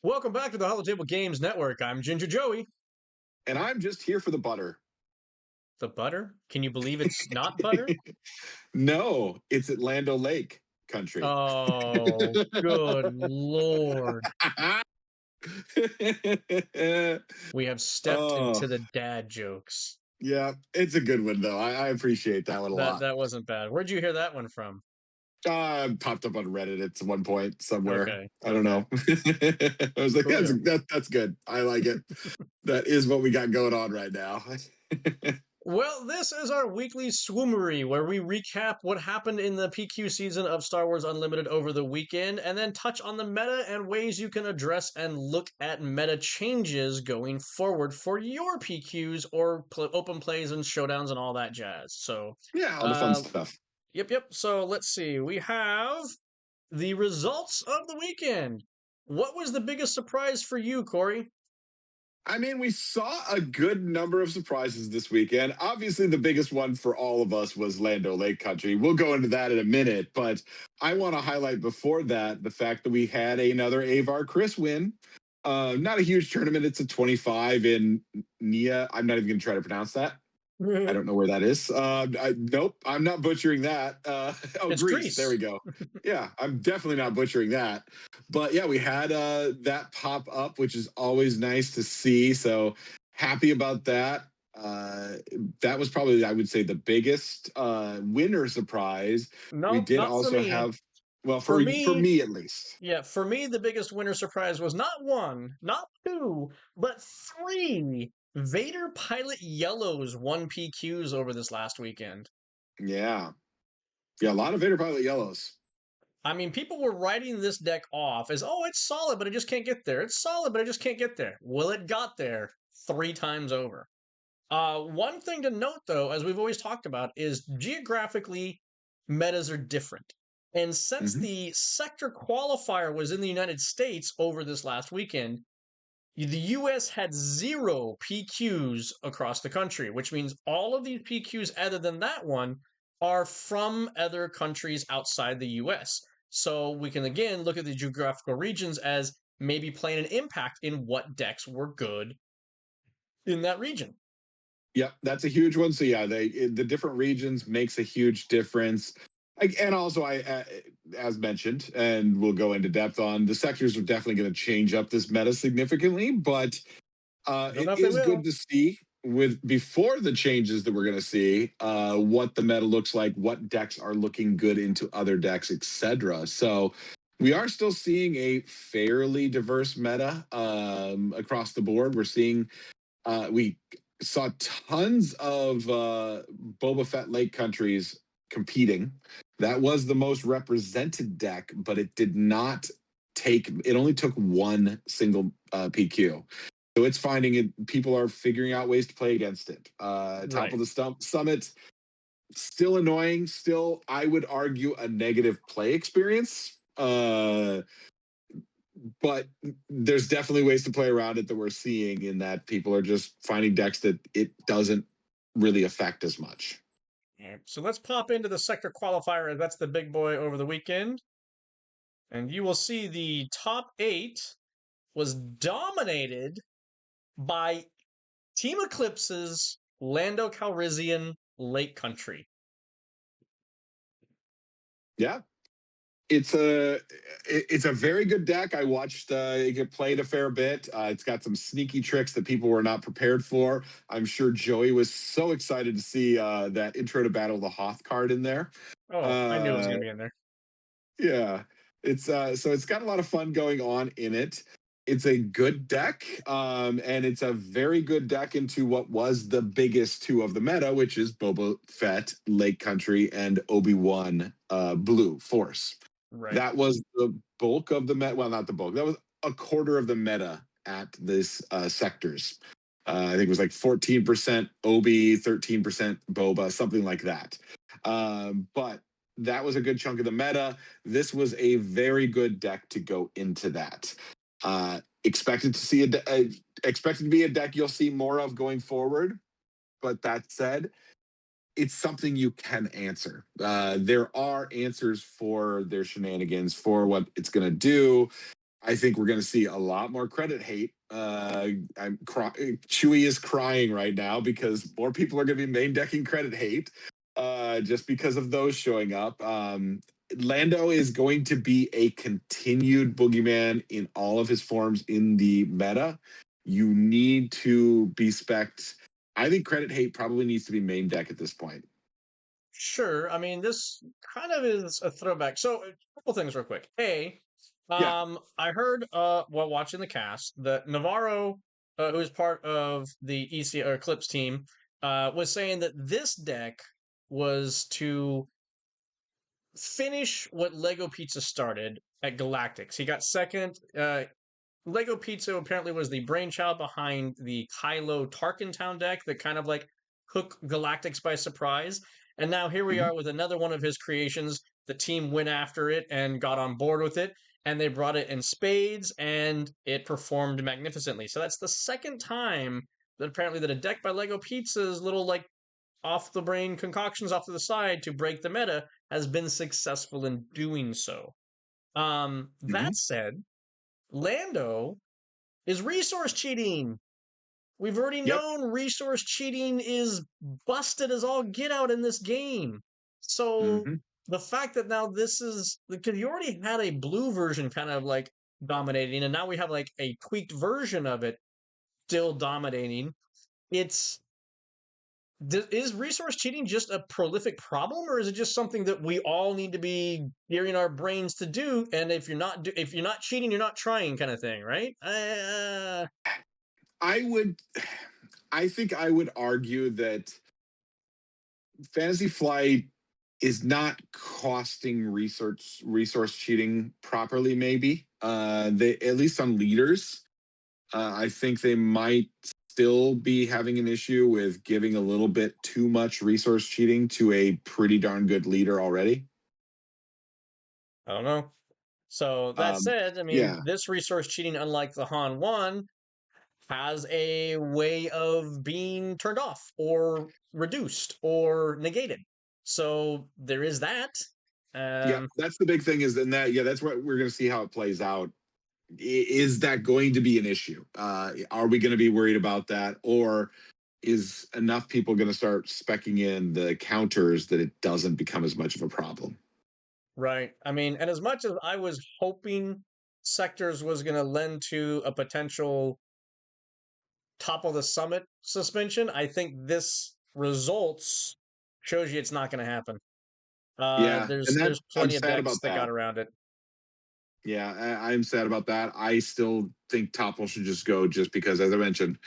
Welcome back to the Holotable Games Network. I'm Ginger Joey. And I'm just here for the butter. The butter? Can you believe it's not butter? No, it's at Lando Lake country. Oh, good Lord. We have stepped Oh, into the dad jokes. yeah, it's a good one though. I appreciate that one a That lot. that wasn't bad. Where'd you hear that one from? Popped up on Reddit at one point somewhere. Okay, I don't okay. know. I was like, Coolio. that's good. I like it. That is what we got going on right now. Well, this is our weekly SWUmary, where we recap what happened in the PQ season of Star Wars Unlimited over the weekend, and then touch on the meta and ways you can address and look at meta changes going forward for your PQs or open plays and showdowns and all that jazz. So, Yeah, all the fun uh, stuff. yep. So let's see. We have the results of the weekend. What was the biggest surprise for you, Corey? I mean, we saw a good number of surprises this weekend. Obviously, the biggest one for all of us was Lando Lake Country. We'll go into that in a minute, but I want to highlight before that the fact that we had another Avar Chris win. Not a huge tournament. It's a 25 in Nia. I'm not even going to try to pronounce that. I don't know where that is. Nope, I'm not butchering that. Oh, It's Greece. There Greece. we go. Yeah, I'm definitely not butchering that. But yeah, we had that pop up, which is always nice to see. So happy about that. That was probably, I would say, the biggest winner surprise. We Nope, did not for also me. have, well, For for me, me at least. Yeah, for me, the biggest winner surprise was not one, not two, but three Vader Pilot Yellows won PQs over this last weekend. Yeah, yeah, a lot of Vader Pilot yellows. I mean, people were writing this deck off as, oh, it's solid, but it just can't get there. It's solid, but it just can't get there. Well, it got there three times over. One thing to note, though, as we've always talked about, is geographically, metas are different. And since Hmm. the sector qualifier was in the United States over this last weekend, the US had zero PQs across the country, which means all of these PQs, other than that one, are from other countries outside the US. So we can again look at the geographical regions as maybe playing an impact in what decks were good in that region. Yep, that's a huge one. So yeah, the different regions makes a huge difference. And also, as mentioned, and we'll go into depth on the sectors are definitely going to change up this meta significantly. But Don't know it if they is good will. to see with before the changes that we're going to see what the meta looks like, what decks are looking good into other decks, etc. So we are still seeing a fairly diverse meta across the board. We're seeing we saw tons of Boba Fett Lake countries competing. That was the most represented deck, but it did not take. It only took one single PQ. So it's finding it. People are figuring out ways to play against it. Top Right. of the summit, still annoying. Still, I would argue a negative play experience. But there's definitely ways to play around it that we're seeing in that people are just finding decks that it doesn't really affect as much. All right, so let's pop into the sector qualifier. That's the big boy over the weekend. And you will see the top eight was dominated by Team Eclipse's Lando Calrissian Lake Country. Yeah, it's a very good deck. I watched it get played a fair bit. It's got some sneaky tricks that people were not prepared for. I'm sure Joey was so excited to see that intro to Battle of the Hoth card in there. Oh, I knew it was Uh, going to be in there. Yeah. It's so it's got a lot of fun going on in it. It's a good deck, and it's a very good deck into what was the biggest two of the meta, which is Boba Fett, Lake Country, and Obi-Wan Blue Force. Right. That was the bulk of the meta. Well, not the bulk. That was a quarter of the meta at this sectors. I think it was like 14% Obi, 13% Boba, something like that. But that was a good chunk of the meta. This was a very good deck to go into that. Expected to see expected to be a deck you'll see more of going forward. But that said, it's something you can answer. There are answers for their shenanigans for what it's going to do. I think we're going to see a lot more credit hate. Chewy is crying right now because more people are going to be main decking credit hate just because of those showing up. Lando is going to be a continued boogeyman in all of his forms in the meta. You need to be spec'd. I think credit hate probably needs to be main deck at this point. Sure. I mean, this kind of is a throwback. So, a couple things real quick. Yeah. I heard while watching the cast that Navarro, who is part of the EC or Eclipse team, was saying that this deck was to finish what Lego Pizza started at Galactics. He got second. Lego Pizza apparently was the brainchild behind the Kylo Tarkentown deck that kind of like took Galactics by surprise. And now here we Mhm. are with another one of his creations. The team went after it and got on board with it, and they brought it in spades, and it performed magnificently. So that's the second time that apparently that a deck by Lego Pizza's little like off the brain concoctions off to the side to break the meta has been successful in doing so. That Mhm. said, Lando is resource cheating. We've already Yep. known resource cheating is busted as all get out in this game. So Mhm. the fact that now this is because you already had a blue version kind of like dominating, and now we have like a tweaked version of it still dominating. It's is resource cheating just a prolific problem, or is it just something that we all need to be gearing our brains to do? And if you're not cheating, you're not trying, kind of thing, right? I would I think I would argue that Fantasy Flight is not costing resource cheating properly, maybe. They, at least on leaders, I think they might still be having an issue with giving a little bit too much resource cheating to a pretty darn good leader already. I don't know. So that Um, said, I mean, yeah, this resource cheating, unlike the Han one, has a way of being turned off or reduced or negated. So there is that. yeah, Um, that's the big thing is in that, yeah, that's what we're going to see how it plays out. Is that going to be an issue? Are we going to be worried about that? Or is enough people going to start specking in the counters that it doesn't become as much of a problem? right. I mean, and as much as I was hoping sectors was going to lend to a potential top of the summit suspension, I think this results shows you it's not going to happen. Yeah, and that There's I'm plenty of sad decks about that got that. around it. Yeah, I'm sad about that. I still think Topple should just go just because, as I mentioned,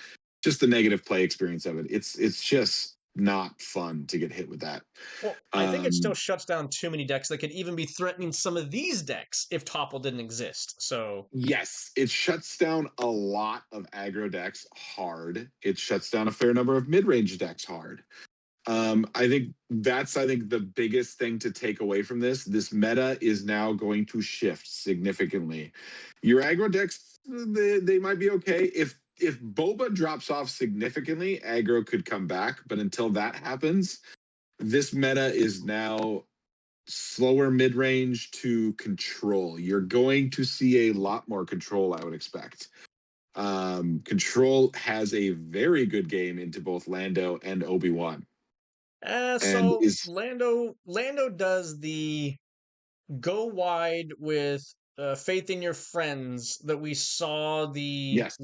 just the negative play experience of it. It's just not fun to get hit with that. Well, I think it still Um, shuts down too many decks that could even be threatening some of these decks if Topple didn't exist. So, yes, it shuts down a lot of aggro decks hard. It shuts down a fair number of mid range decks hard. I think the biggest thing to take away from this. This meta is now going to shift significantly. Your aggro decks, they might be okay. If Boba drops off significantly, aggro could come back. But until that happens, this meta is now slower mid range to control. You're going to see a lot more control, I would expect. Control has a very good game into both Lando and Obi-Wan and so is Lando does the go wide with faith in your friends that we saw yes,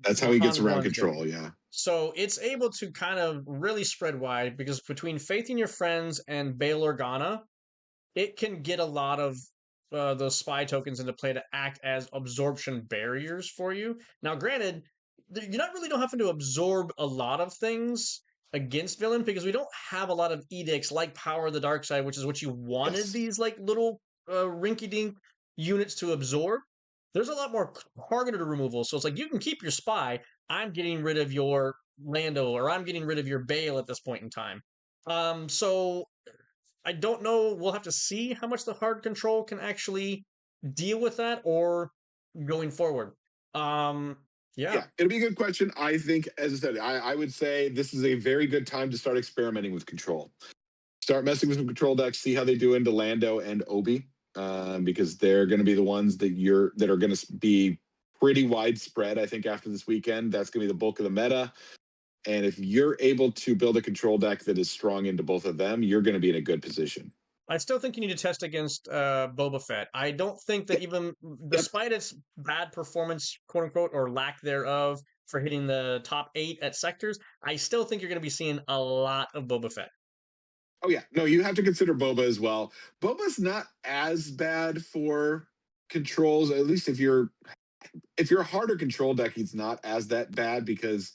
that's the how he gets Han around ones do. control. Yeah, So it's able to kind of really spread wide because between faith in your friends and Bail Organa, it can get a lot of those spy tokens into play to act as absorption barriers for you. Now, granted, you're not really don't having to absorb a lot of things against villain because we don't have a lot of edicts like Power of the Dark Side, which is what you wanted yes, these like little rinky-dink units to absorb. There's a lot more targeted removal, so it's like you can keep your spy. I'm getting rid of your Lando, or I'm getting rid of your Bale at this point in time. So I don't know. We'll have to see how much the hard control can actually deal with that or going forward. Um, yeah. yeah. It'll be a good question. I think, as I said, I would say this is a very good time to start experimenting with control. Start messing with some control decks, see how they do into Lando and Obi. because they're going to be the ones that are going to be pretty widespread. I think after this weekend, that's going to be the bulk of the meta. And if you're able to build a control deck that is strong into both of them, you're going to be in a good position. I still think you need to test against Boba Fett. I don't think that Yep. even Yep. despite its bad performance, quote unquote, or lack thereof for hitting the top 8 at sectors, I still think you're going to be seeing a lot of Boba Fett. Oh yeah, no, you have to consider Boba as well. Boba's not as bad for controls, at least if you're a harder control deck, he's not as that bad because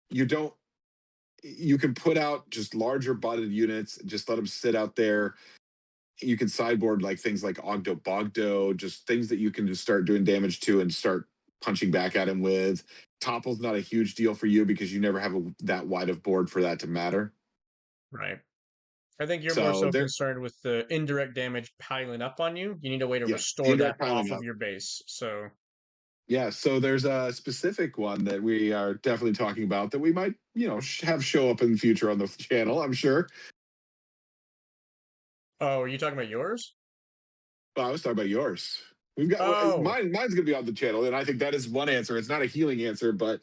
you don't you can put out just larger botted units, just let them sit out there. You can sideboard like things like Ogdo Bogdo, just things that you can just start doing damage to and start punching back at him with. Topple's not a huge deal for you because you never have that wide of board for that to matter. Right. I think you're more So so there, concerned with the indirect damage piling up on you. You need a way to yes, the restore that indirect piling off of up. your base. So Yeah, so there's a specific one that we are definitely talking about that we might, have show up in the future on the channel, I'm sure. oh, are you talking about yours? Well, I was talking about yours. We've got Oh, mine's gonna be on the channel, and I think that is one answer. It's not a healing answer, but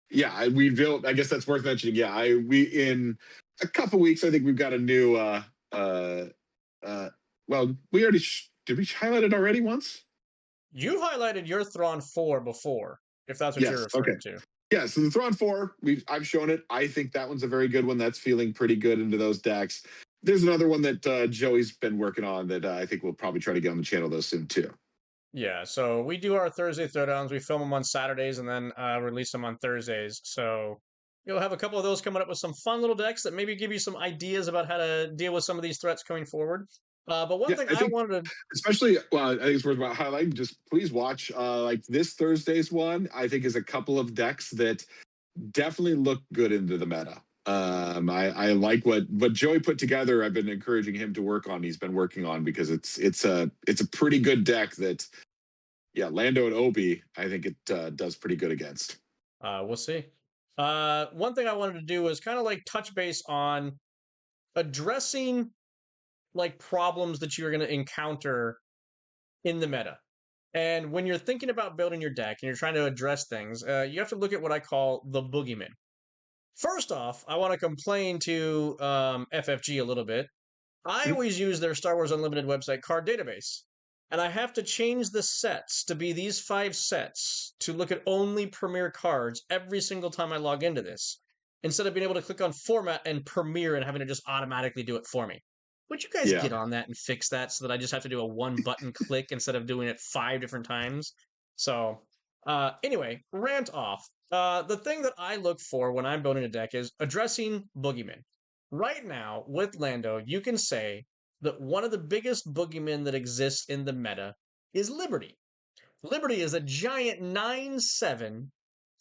yeah, we built. I guess that's worth mentioning. Yeah, we in a couple weeks, I think we've got a new. Uh, uh, well, we already did we highlight it already once? you've highlighted your Thrawn 4 before, if that's what you're Yes. Okay. referring to. Yeah. So the Thrawn 4, I've shown it. I think that one's a very good one. That's feeling pretty good into those decks. There's another one that Joey's been working on that I think we'll probably try to get on the channel though soon too. Yeah, so we do our Thursday throwdowns. We film them on Saturdays and then release them on Thursdays. So you'll have a couple of those coming up with some fun little decks that maybe give you some ideas about how to deal with some of these threats coming forward. But one Yeah, thing I I think wanted to, especially well, I think it's worth about highlighting. Just please watch like this Thursday's one. I think is a couple of decks that definitely look good into the meta. I like what Joey put together. I've been encouraging him to work on. He's been working on because it's a pretty good deck that yeah, Lando and Obi. I think it does pretty good against. we'll see. One thing I wanted to do was kind of like touch base on addressing like problems that you're going to encounter in the meta. And when you're thinking about building your deck and you're trying to address things, you have to look at what I call the boogeyman. First off, I want to complain to FFG a little bit. I Mhm. always use their Star Wars Unlimited website card database, and I have to change the sets to be these 5 sets to look at only Premiere cards every single time I log into this, instead of being able to click on Format and Premiere and having to just automatically do it for me. Would you guys Yeah, get on that and fix that so that I just have to do a one button click instead of doing it 5 different times? So, anyway, rant off. The thing that I look for when I'm building a deck is addressing boogeymen. Right now, with Lando, you can say that one of the biggest boogeymen that exists in the meta is Liberty. Liberty is a giant 9/7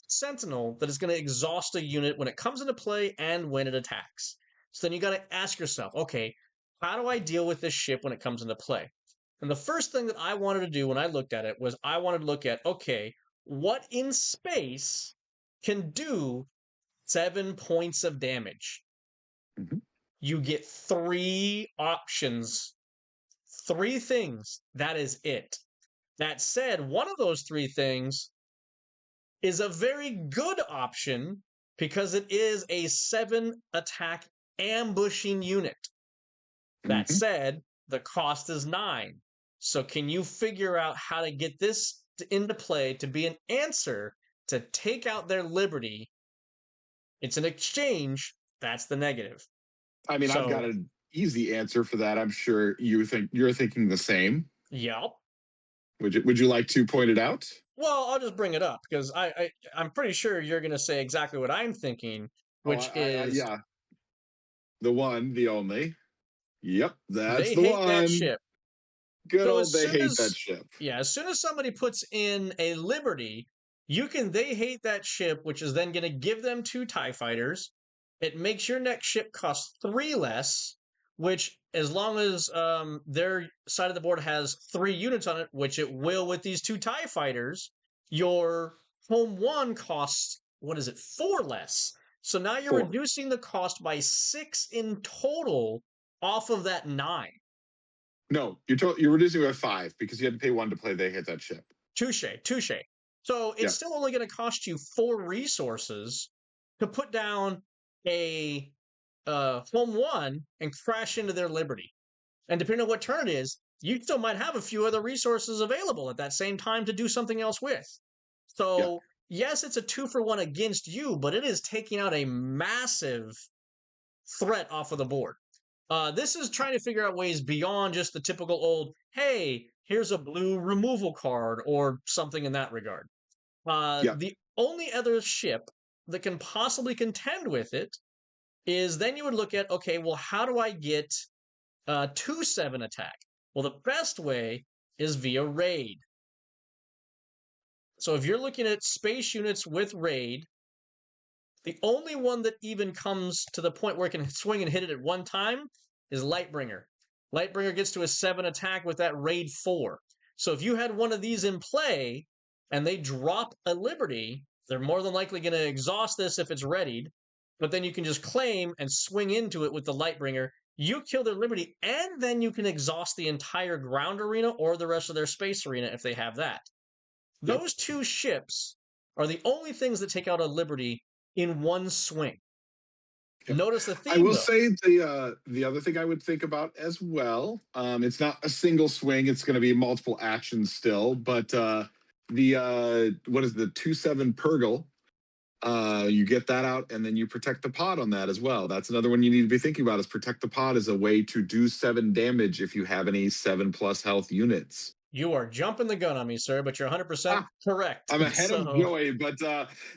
sentinel that is going to exhaust a unit when it comes into play and when it attacks. So then you got to ask yourself, okay, how do I deal with this ship when it comes into play? And the first thing that I wanted to do when I looked at it was I wanted to look at, okay, what in space can do 7 points of damage? Mhm. You get 3 options, 3 things. That is it. That said, one of those 3 things is a very good option because it is a 7 attack ambushing unit. That Mhm. said, the cost is 9. So, can you figure out how to get this into play to be an answer to take out their liberty? It's an exchange. That's the negative. I mean, I've got So, an easy answer for that. I'm sure you're thinking the same. yep. Would you like to point it out? Well, I'll just bring it up because I'm pretty sure you're going to say exactly what I'm thinking, Oh, which is yeah, the one, the only. Yep, that's they the hate that one. ship. Good So old, they hate that ship. as soon as somebody puts in a Liberty, they hate that ship, which is then going to give them 2 TIE fighters. It makes your next ship cost 3 less, which as long as their side of the board has 3 units on it, which it will with these 2 TIE fighters, your home one costs, what is it, 4 less. So now you're 4. reducing the cost by 6 in total off of that 9. No, you're reducing by 5 because you had to pay 1 to play. They hit that ship. Touche, touche. So it's Yeah, still only going to cost you 4 resources to put down a home one and crash into their Liberty. And depending on what turn it is, you still might have a few other resources available at that same time to do something else with. yeah, So, yes, it's a 2-for-1 against you, but it is taking out a massive threat off of the board. This is trying to figure out ways beyond just the typical old, hey, here's a blue removal card or something in that regard. yeah. The only other ship that can possibly contend with it is then you would look at, okay, well, how do I get 2/7 attack? Well, the best way is via raid. So if you're looking at space units with raid, the only one that even comes to the point where it can swing and hit it at one time is Lightbringer. Lightbringer gets to a 7 attack with that raid 4. So if you had one of these in play and they drop a Liberty, they're more than likely going to exhaust this if it's readied, but then you can just claim and swing into it with the Lightbringer. You kill their Liberty, and then you can exhaust the entire ground arena or the rest of their space arena if they have that. Yep. Those two ships are the only things that take out a Liberty in one swing. Yep. Notice the I theme, will though. say the other thing I would think about as well. It's not a single swing; it's going to be multiple actions still. But the what is the 2/7 Purgle? You get that out, and then you protect the pod on that as well. That's another one you need to be thinking about. Is protect the pod as a way to do 7 damage if you have any 7+ health units. You are jumping the gun on me, sir, but you're 100% Ah, correct. I'm ahead of So, Joey, but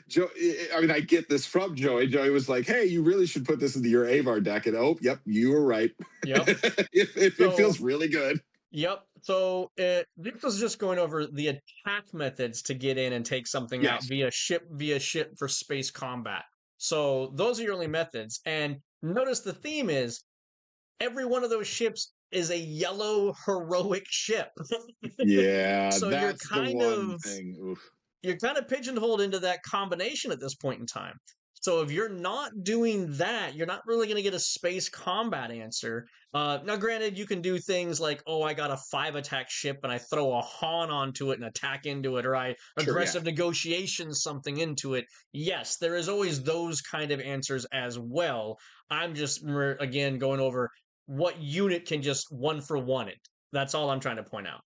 Joe. I mean, I get this from Joey. Joey was like, "Hey, you really should put this into your Avar deck." And oh, yep, you were right. yep. It feels So, really good. yep. So, this was just going over the attack methods to get in and take something out Yes, via ship for space combat. So, those are your only methods. And notice the theme is every one of those ships is a yellow heroic ship. yeah, So that's the one thing. Oof. you're kind of pigeonholed into that combination at this point in time. So if you're not doing that, you're not really going to get a space combat answer. Now, granted, you can do things like, oh, I got a 5 attack ship and I throw a Han onto it and attack into it, or I Sure, yeah, aggressive negotiation something into it. Yes, there is always those kind of answers as well. I'm just again going over what unit can just 1-for-1 it. That's all I'm trying to point out.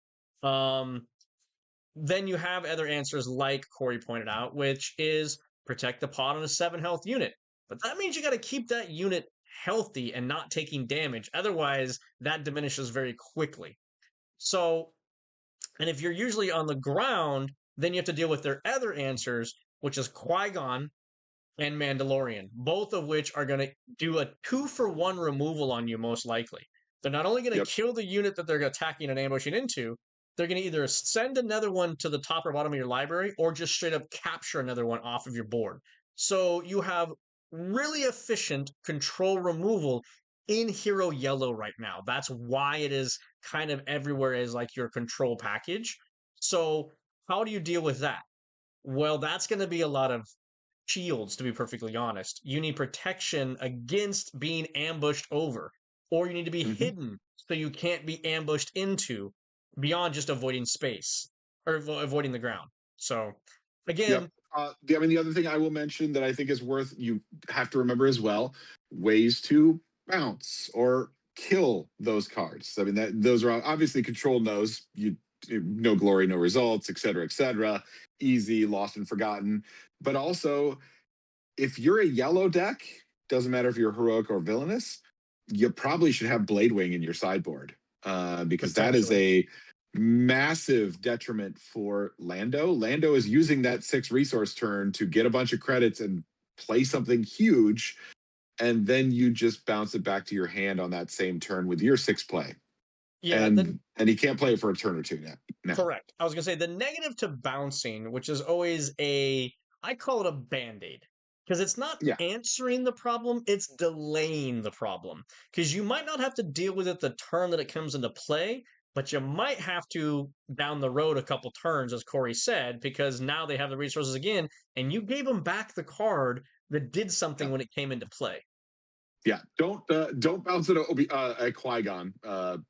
Then you have other answers like Corey pointed out, which is protect the pod on a 7 health unit. But that means you got to keep that unit healthy and not taking damage. Otherwise, that diminishes very quickly. So, and if you're usually on the ground, then you have to deal with their other answers, which is Qui-Gon and Mandalorian, both of which are going to do a 2-for-1 removal on you, most likely. They're not only going to yep, kill the unit that they're attacking and ambushing into, they're going to either send another one to the top or bottom of your library or just straight up capture another one off of your board. So you have really efficient control removal in Hero Yellow right now. That's why it is kind of everywhere as like your control package. So, how do you deal with that? Well, that's going to be a lot of shields, to be perfectly honest. You need protection against being ambushed over, or you need to be hmm hidden so you can't be ambushed into beyond just avoiding space or avoiding the ground. So, yep. again, I mean, the other thing I will mention that I think is worth you have to remember as well: ways to bounce or kill those cards. I mean, that those are obviously control knows you no glory, no results, et cetera, et cetera. Easy, lost and forgotten. But also, if you're a yellow deck, doesn't matter if you're heroic or villainous, you probably should have Blade Wing in your sideboard because that is potentially. a massive detriment for Lando. Lando is using that 6 resource turn to get a bunch of credits and play something huge, and then you just bounce it back to your hand on that same turn with your 6 play, Yeah, and he can't play it for a turn or two now. Now, correct. I was going to say the negative to bouncing, which is always I call it a band aid because it's not yeah, answering the problem, it's delaying the problem. Because you might not have to deal with it the turn that it comes into play, but you might have to down the road a couple turns, as Corey said, because now they have the resources again, and you gave them back the card that did yeah, something when it came into play. Yeah, don't bounce it at Qui-Gon.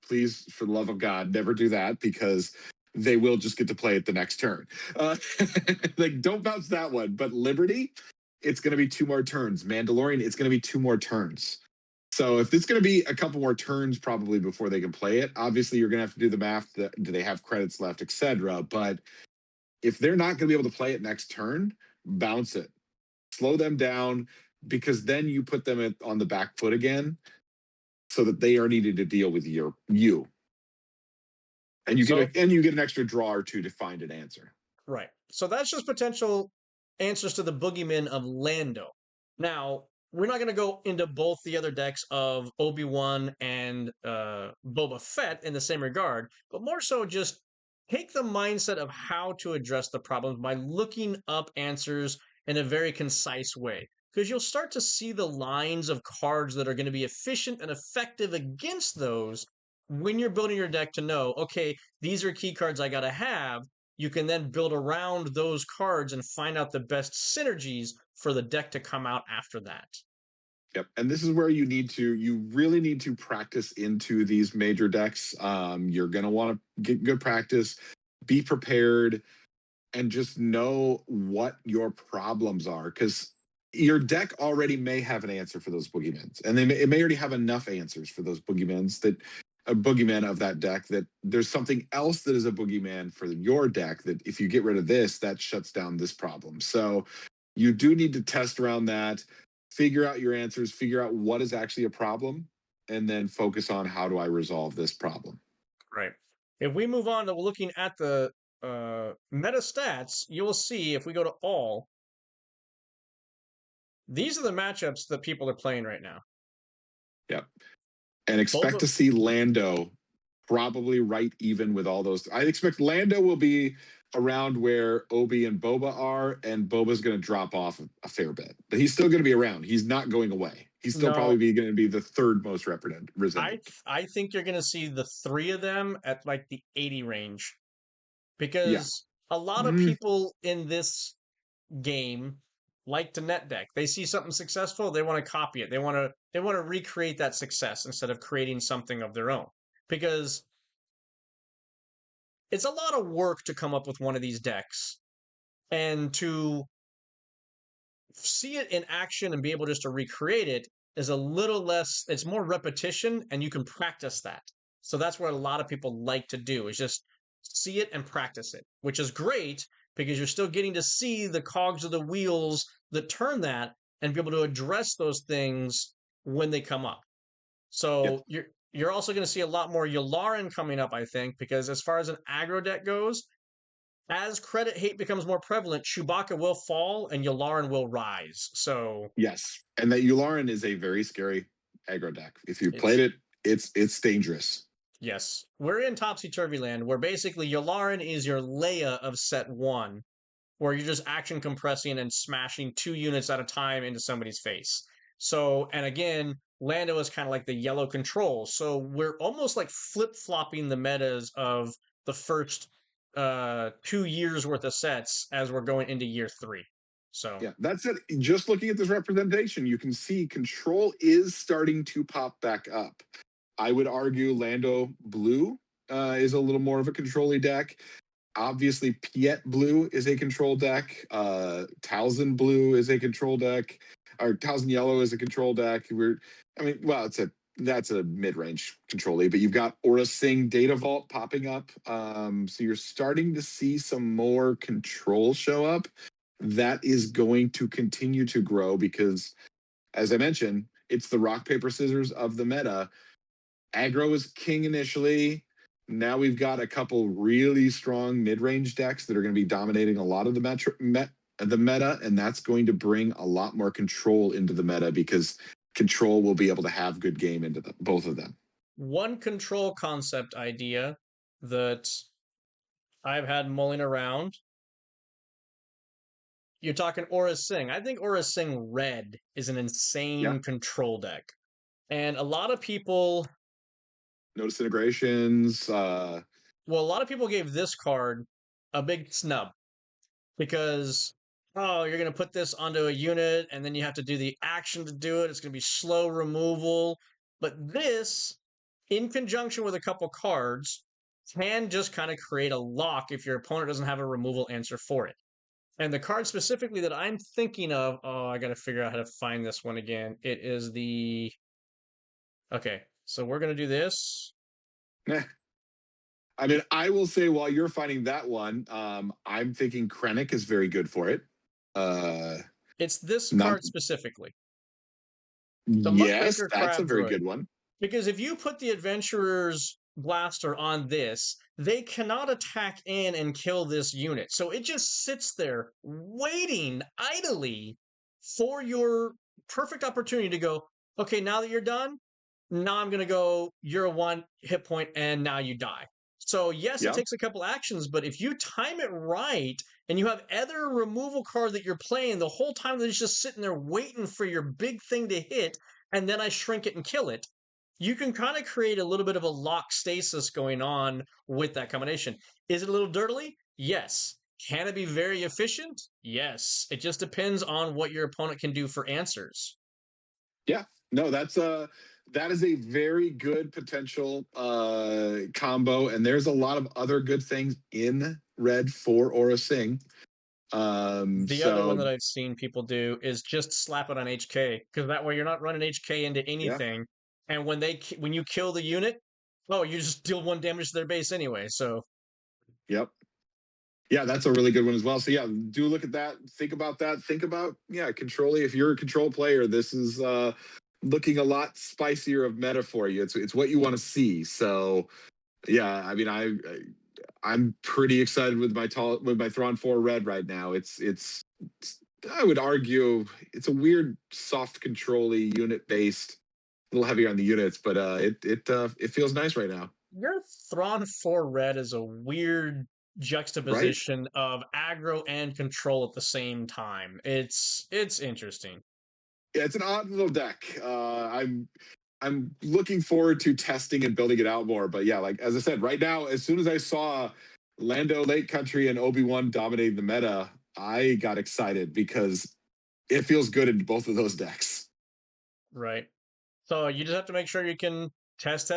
Please, for the love of God, never do that because they will just get to play it the next turn. Uh, like, don't bounce that one. But Liberty, it's going to be 2 more turns. Mandalorian, it's going to be 2 more turns. So if it's going to be a couple more turns probably before they can play it, obviously you're going to have to do the math. Do they have credits left, etc. But if they're not going to be able to play it next turn, bounce it, slow them down, because then you put them on the back foot again, so that they are needed to deal with you, and So you get an extra draw or two to find an answer. right. So that's just potential answers to the boogeyman of Lando. Now, we're not going to go into both the other decks of Obi-Wan and Boba Fett in the same regard, but more so just take the mindset of how to address the problems by looking up answers in a very concise way. Because you'll start to see the lines of cards that are going to be efficient and effective against those when you're building your deck to know, okay, these are key cards I got to have. You can then build around those cards and find out the best synergies for the deck to come out after that. Yep. And this is where you really need to practice into these major decks. You're going to want to get good practice, be prepared, and just know what your problems are, because your deck already may have an answer for those boogeymans, and it may already have enough answers for those boogeymans that a boogeyman of that deck, that there's something else that is a boogeyman for your deck that if you get rid of this, that shuts down this problem. So you do need to test around that, figure out your answers, figure out what is actually a problem, and then focus on how do I resolve this problem. Right. If we move on to looking at the meta stats, you'll see if we go to all, these are the matchups that people are playing right now. Yep. And expect Boba, to see Lando probably right even with all those. I expect Lando will be around where Obi and Boba are, and Boba's going to drop off a fair bit. But he's still going to be around. He's not going away. He's still no, probably going to be the third most represented. I think you're going to see the three of them at like the 80 range Yeah. because a lot of Mm, people in this game like to net deck. They see something successful, they want to copy it. They want to recreate that success instead of creating something of their own. Because it's a lot of work to come up with one of these decks and to see it in action and be able just to recreate it is a little less, it's more repetition and you can practice that. So that's what a lot of people like to do is just see it and practice it, which is great because you're still getting to see the cogs of the wheels that turn that and be able to address those things when they come up. yep. So you're also going to see a lot more Yularen coming up, I think, because as far as an aggro deck goes, as credit hate becomes more prevalent, Chewbacca will fall and Yularen will rise. So Yes. And that Yularen is a very scary aggro deck. If you've played it's it, it's dangerous. yes, we're in topsy turvy land where basically Yularen is your Leia of set one, where you're just action compressing and smashing 2 units at a time into somebody's face. So, and again, Lando is kind of like the yellow control. So we're almost like flip flopping the metas of the first 2 years worth of sets as we're going into year three. So Yeah, that's it. Just looking at this representation, you can see control is starting to pop back up. I would argue Lando Blue is a little more of a control deck. Obviously, Piet Blue is a control deck. Towson Blue is a control deck. Or Towson Yellow is a control deck. Well, that's a mid-range control, but you've got Aura Singh Data Vault popping up. So you're starting to see some more control show up. That is going to continue to grow because, as I mentioned, it's the rock, paper, scissors of the meta. Aggro was king initially. Now we've got a couple really strong mid-range decks that are going to be dominating a lot of the meta, and that's going to bring a lot more control into the meta because control will be able to have good game into both of them. one control concept idea that I've had mulling around. You're talking Aura Singh. I think Aura Singh Red is an Yeah. insane control deck. And a lot of people, No disintegrations. well, a lot of people gave this card a big snub because oh, you're going to put this onto a unit and then you have to do the action to do it. It's going to be slow removal. But this, in conjunction with a couple cards, can just kind of create a lock if your opponent doesn't have a removal answer for it. And the card specifically that I'm thinking of, oh, I got to figure out how to find this one again. It is the. Okay, so we're going to do this. I mean, I will say while you're finding that one, I'm thinking Krennic is very good for it. It's this Not card specifically. The yes, Muckraker that's a Crab very Droid. good one. Because if you put the Adventurer's Blaster on this, they cannot attack in and kill this unit. So it just sits there waiting idly for your perfect opportunity to go, okay, now that you're done, now I'm going to go, you're a 1 hit point, and now you die. So, yes, it Yeah. takes a couple actions, but if you time it right and you have other removal card that you're playing the whole time that it's just sitting there waiting for your big thing to hit, and then I shrink it and kill it, you can kind of create a little bit of a lock stasis going on with that combination. Is it a little dirtily? Yes. Can it be very efficient? Yes. It just depends on what your opponent can do for answers. Yeah. No, that is a very good potential combo, and there's a lot of other good things in red for Aura Sing. The other one So that I've seen people do is just slap it on HK, because that way you're not running HK into yeah, anything, and when you kill the unit, oh, you just deal 1 damage to their base anyway. So yep. Yeah, that's a really good one as well. So yeah, do look at that. Think about that. Think about controlling. If you're a control player, this is looking a lot spicier of meta for you. It's what you want to see. So yeah, I mean, I'm pretty excited with my Thrawn 4 red right now. It's I would argue it's a weird soft control-y unit based, a little heavier on the units, but it feels nice right now. your Thrawn 4 red is a weird Right? juxtaposition of aggro and control at the same time. It's interesting. Yeah, it's an odd little deck. I'm looking forward to testing and building it out more. But yeah, like as I said, right now, as soon as I saw Lando Lake Country and Obi-Wan dominating the meta, I got excited because it feels good in both of those decks. Right. So you just have to make sure you can test,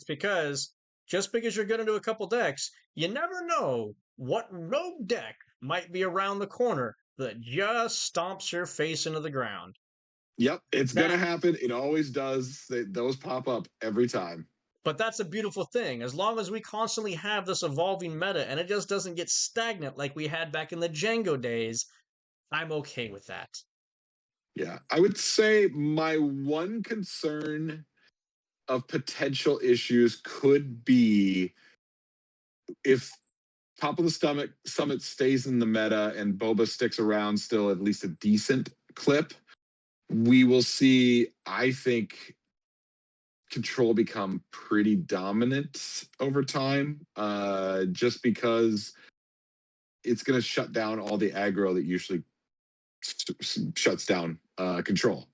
because just because you're going to do a couple decks, you never know what rogue deck might be around the corner that just stomps your face into the ground. Yep, it's gonna That, happen. It always does. Those pop up every time. but that's a beautiful thing. As long as we constantly have this evolving meta and it just doesn't get stagnant like we had back in the Django days, I'm okay with that. Yeah, I would say my one concern of potential issues could be if Top of the Stomach Summit stays in the meta and Boba sticks around still at least a decent clip, we will see, I think, control become pretty dominant over time, just because it's going to shut down all the aggro that usually shuts down control.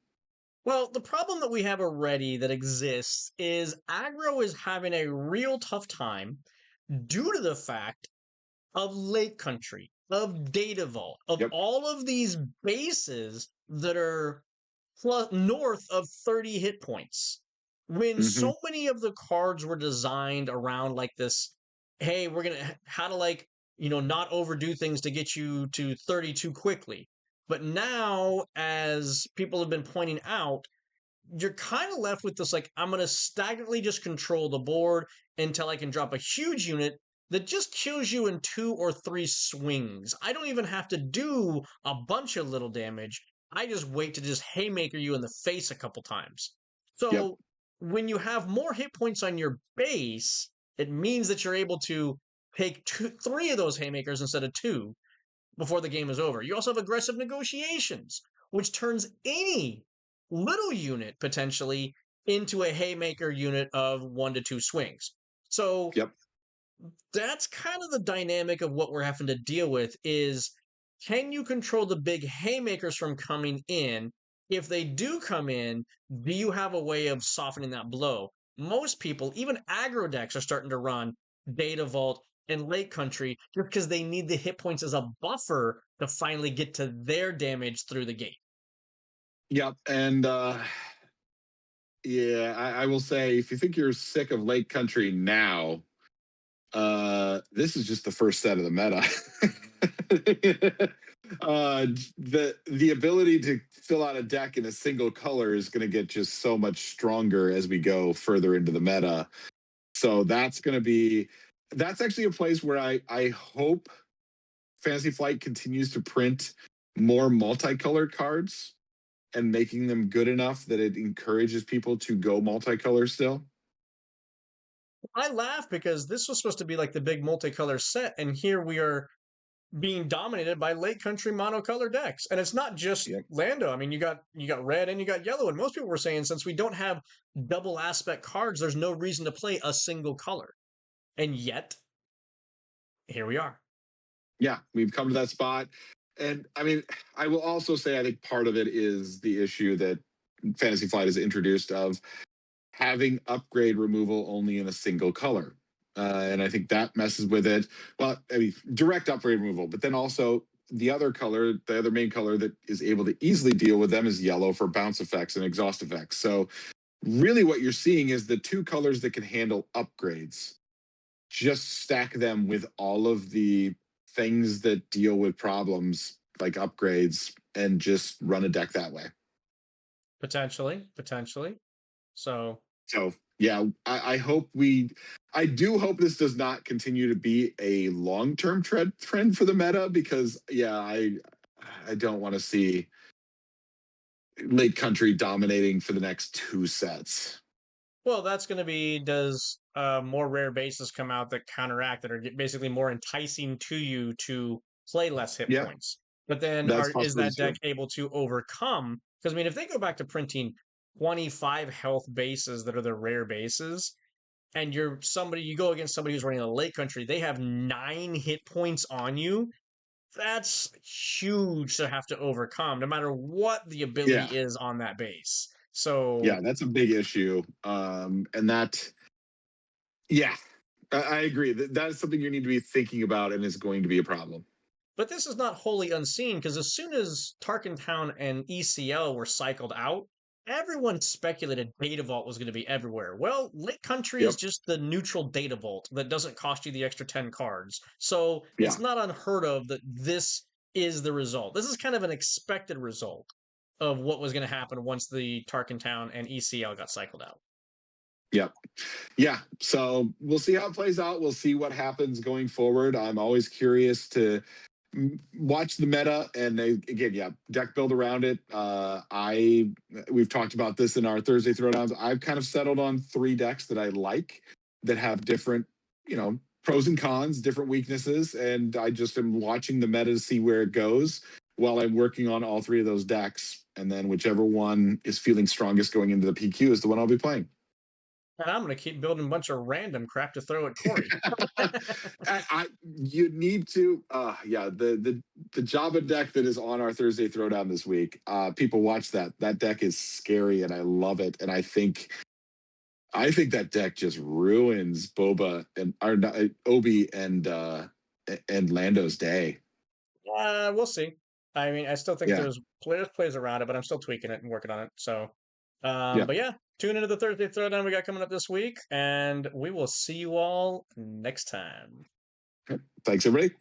Well, the problem that we have already that exists is aggro is having a real tough time due to the fact of Lake Country, of Data Vault, of Yep. all of these bases that are north of 30 hit points. When Mm-hmm. so many of the cards were designed around like this, hey, we're going to, how to not overdo things to get you to 30 too quickly. But now, as people have been pointing out, you're kind of left with this like, I'm going to stagnantly just control the board until I can drop a huge unit that just kills you in 2 or 3 swings. I don't even have to do a bunch of little damage. I just wait to just haymaker you in the face a couple times. Yep. So when you have more hit points on your base, it means that you're able to take 3 of those haymakers instead of 2 before the game is over. You also have aggressive negotiations, which turns any little unit potentially into a haymaker unit of 1 to 2 swings. So Yep. that's kind of the dynamic of what we're having to deal with is, can you control the big haymakers from coming in? If they do come in, do you have a way of softening that blow? Most people, even aggro decks, are starting to run Data Vault and Lake Country just because they need the hit points as a buffer to finally get to their damage through the gate. Yep. And yeah, I will say if you think you're sick of Lake Country now, this is just the first set of the meta. The ability to fill out a deck in a single color is going to get just so much stronger as we go further into the meta. So that's actually a place where I hope Fantasy Flight continues to print more multicolored cards and making them good enough that it encourages people to go multicolor still. I laugh because this was supposed to be like the big multicolor set, and here we are being dominated by late country monocolor decks. And it's not just Yep. Lando. I mean, you got red and you got yellow, and most people were saying since we don't have double aspect cards, there's no reason to play a single color. And yet, here we are. Yeah, we've come to that spot. And I mean, I will also say I think part of it is the issue that Fantasy Flight has introduced of having upgrade removal only in a single color. And I think that messes with it. Well, I mean, direct upgrade removal, but then also the other color, the other main color that is able to easily deal with them is yellow for bounce effects and exhaust effects. So really what you're seeing is the two colors that can handle upgrades. Just stack them with all of the things that deal with problems like upgrades and just run a deck that way. Potentially. So So yeah, I do hope this does not continue to be a long-term trend for the meta because yeah, I don't want to see Lake Country dominating for the next two sets. well, that's going to be does more rare bases come out that counteract that are basically more enticing to you to play less hit Yeah, points. But then that's is possible that deck too. able to overcome? Because I mean, if they go back to printing 25 health bases that are the rare bases, and you go against somebody who's running a lake country, they have 9 hit points on you. That's huge to have to overcome, no matter what the ability Yeah, is on that base. So yeah, that's a big issue. And that yeah, I agree. That is something you need to be thinking about and is going to be a problem. but this is not wholly unseen because as soon as Tarkentown and ECL were cycled out, everyone speculated Data Vault was going to be everywhere. Well, Lake Country is Yep. just the neutral Data Vault that doesn't cost you the extra 10 cards. So Yeah. it's not unheard of that this is the result. This is kind of an expected result of what was going to happen once the Tarkentown and ECL got cycled out. Yep. Yeah. So we'll see how it plays out. We'll see what happens going forward. I'm always curious to watch the meta and again, yeah, deck build around it. We've talked about this in our Thursday throwdowns. I've kind of settled on 3 decks that I like that have different, pros and cons, different weaknesses, and I just am watching the meta to see where it goes while I'm working on all 3 of those decks. And then whichever one is feeling strongest going into the PQ is the one I'll be playing. And I'm going to keep building a bunch of random crap to throw at Corey. You need to yeah, the Jabba deck that is on our Thursday throwdown this week. People watch that deck is scary and I love it, and I think that deck just ruins Boba and or not, Obi and Lando's day. We'll see. I mean, I still think Yeah. there's plays around it, but I'm still tweaking it and working on it. So, Yeah. but yeah, tune into the Thursday Throwdown we got coming up this week, and we will see you all next time. Thanks everybody.